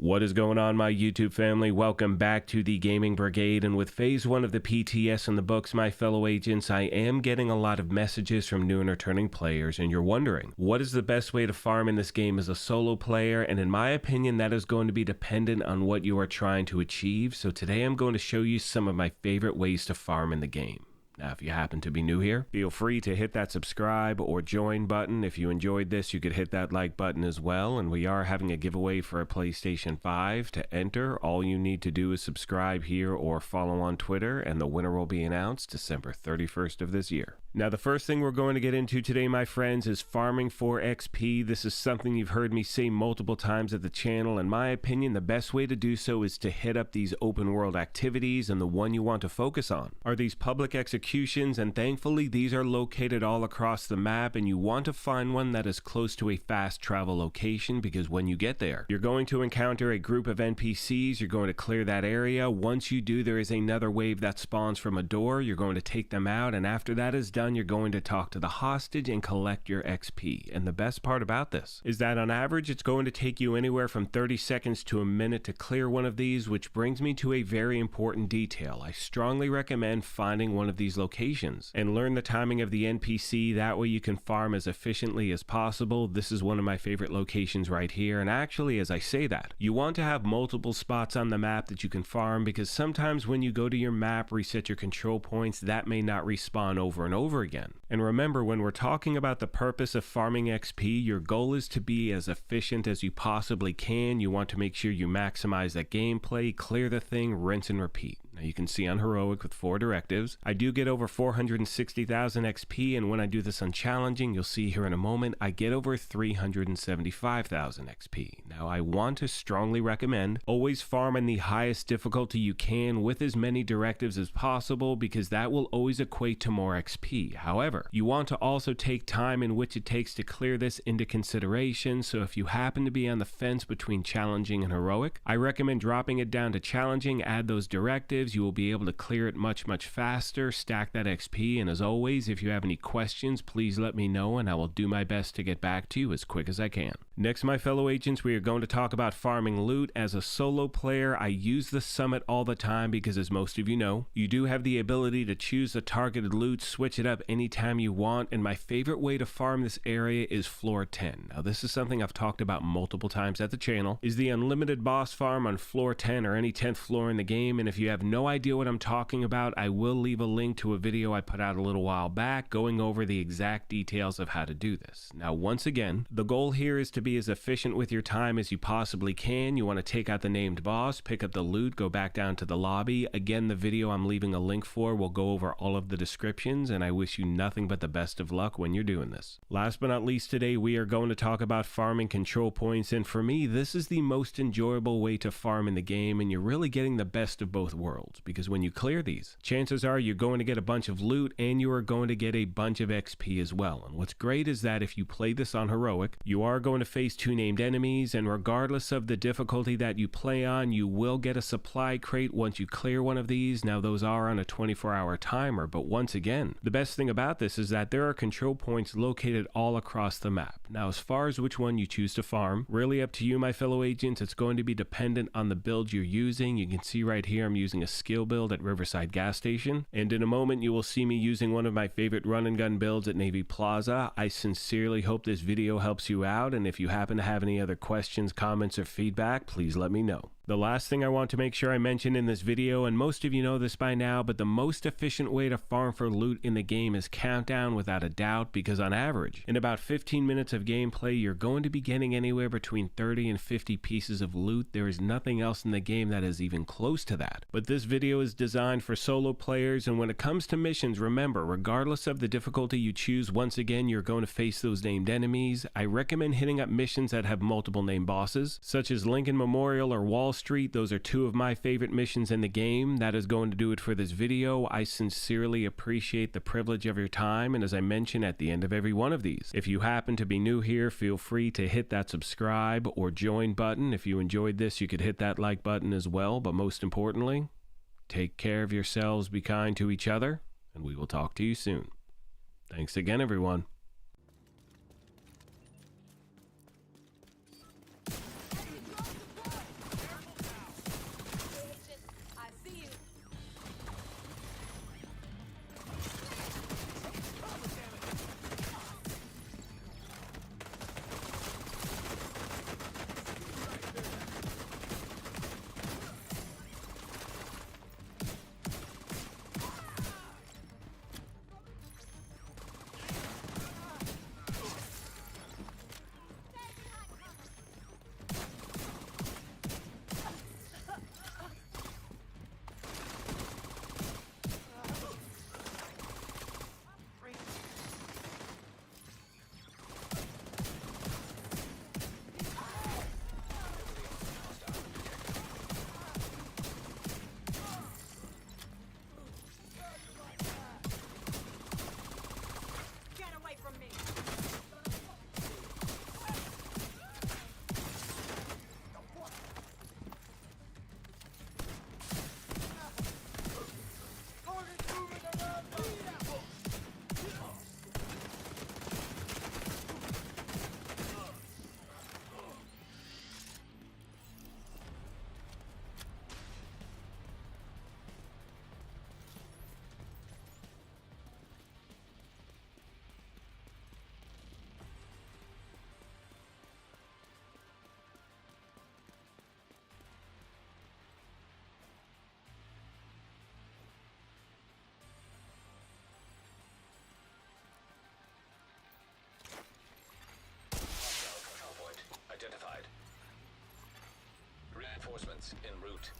What is going on, my YouTube family? Welcome back to the Gaming Brigade, and with phase 1 of the PTS in the books, my fellow agents, I am getting a lot of messages from new and returning players, and you're wondering, what is the best way to farm in this game as a solo player? And in my opinion, that is going to be dependent on what you are trying to achieve. So today I'm going to show you some of my favorite ways to farm in the game. Now, if you happen to be new here, feel free to hit that subscribe or join button. If you enjoyed this, you could hit that like button as well. And we are having a giveaway for a PlayStation 5. To enter, all you need to do is subscribe here or follow on Twitter, and the winner will be announced December 31st of this year. Now, the first thing we're going to get into today, my friends, is farming for XP. This is something you've heard me say multiple times at the channel. In my opinion, the best way to do so is to hit up these open world activities, and the one you want to focus on are these public executions, and thankfully these are located all across the map, and you want to find one that is close to a fast travel location, because when you get there, you're going to encounter a group of NPCs. You're going to clear that area. Once you do, there is another wave that spawns from a door. You're going to take them out, and after that is done, you're going to talk to the hostage and collect your XP. And the best part about this is that on average, it's going to take you anywhere from 30 seconds to a minute to clear one of these, which brings me to a very important detail. I strongly recommend finding one of these locations and learn the timing of the NPC. That way you can farm as efficiently as possible. This is one of my favorite locations right here. And actually, as I say that, you want to have multiple spots on the map that you can farm, because sometimes when you go to your map, reset your control points, that may not respawn over and over again. And remember, when we're talking about the purpose of farming XP, your goal is to be as efficient as you possibly can. You want to make sure you maximize that gameplay, clear the thing, rinse and repeat. Now you can see on Heroic with 4 directives, I do get over 460,000 XP, and when I do this on Challenging, you'll see here in a moment, I get over 375,000 XP. Now I want to strongly recommend always farm in the highest difficulty you can with as many directives as possible, because that will always equate to more XP. However, you want to also take time in which it takes to clear this into consideration. So if you happen to be on the fence between Challenging and Heroic, I recommend dropping it down to Challenging, add those directives. You will be able to clear it much faster, stack that XP, and as always, if you have any questions, please let me know and I will do my best to get back to you as quick as I can. Next, my fellow agents, we are going to talk about farming loot. As a solo player, I use the summit all the time because, as most of you know, you do have the ability to choose the targeted loot, switch it up anytime you want, and my favorite way to farm this area is floor 10. Now, this is something I've talked about multiple times at the channel, is the unlimited boss farm on floor 10 or any 10th floor in the game, and if you have no idea what I'm talking about, I will leave a link to a video I put out a little while back going over the exact details of how to do this. Now, once again, the goal here is to be as efficient with your time as you possibly can. You want to take out the named boss, pick up the loot, go back down to the lobby. Again, the video I'm leaving a link for will go over all of the descriptions, and I wish you nothing but the best of luck when you're doing this. Last but not least, today we are going to talk about farming control points, and for me, this is the most enjoyable way to farm in the game, and you're really getting the best of both worlds, because when you clear these, chances are you're going to get a bunch of loot and you are going to get a bunch of XP as well. And what's great is that if you play this on Heroic, you are going to face 2 named enemies, and regardless of the difficulty that you play on, you will get a supply crate once you clear one of these. Now, those are on a 24-hour timer, but once again, the best thing about this is that there are control points located all across the map. Now, as far as which one you choose to farm, really up to you, my fellow agents. It's going to be dependent on the build you're using. You can see right here I'm using a skill build at Riverside Gas Station, and in a moment you will see me using one of my favorite run and gun builds at Navy Plaza. I sincerely hope this video helps you out, and if you happen to have any other questions, comments, or feedback, please let me know. The last thing I want to make sure I mention in this video, and most of you know this by now, but the most efficient way to farm for loot in the game is Countdown, without a doubt, because on average, in about 15 minutes of gameplay, you're going to be getting anywhere between 30 and 50 pieces of loot. There is nothing else in the game that is even close to that. But this video is designed for solo players, and when it comes to missions, remember, regardless of the difficulty you choose, once again, you're going to face those named enemies. I recommend hitting up missions that have multiple named bosses, such as Lincoln Memorial or Wall Street. Those are 2 of my favorite missions in the game. That is going to do it for this video. I sincerely appreciate the privilege of your time, and as I mentioned at the end of every one of these, if you happen to be new here, feel free to hit that subscribe or join button. If you enjoyed this, you could hit that like button as well, but most importantly, take care of yourselves, be kind to each other, and we will talk to you soon. Thanks again, everyone. Reinforcements en route.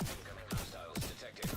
Incoming hostiles detected.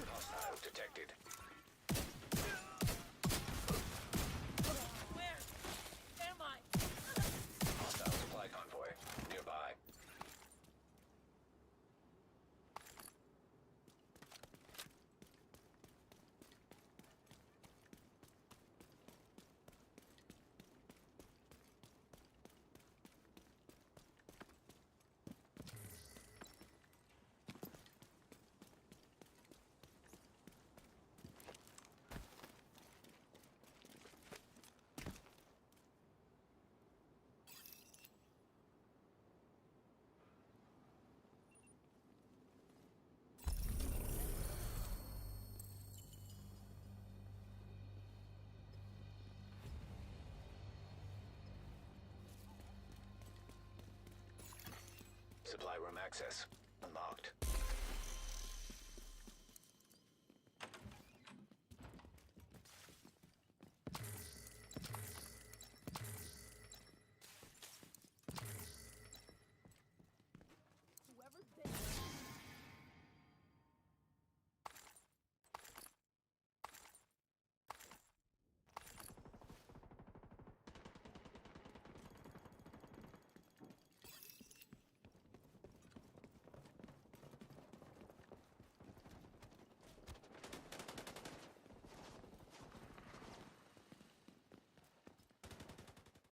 Hostile detected. Where am I? Hostile supply convoy nearby. Supply room access unlocked.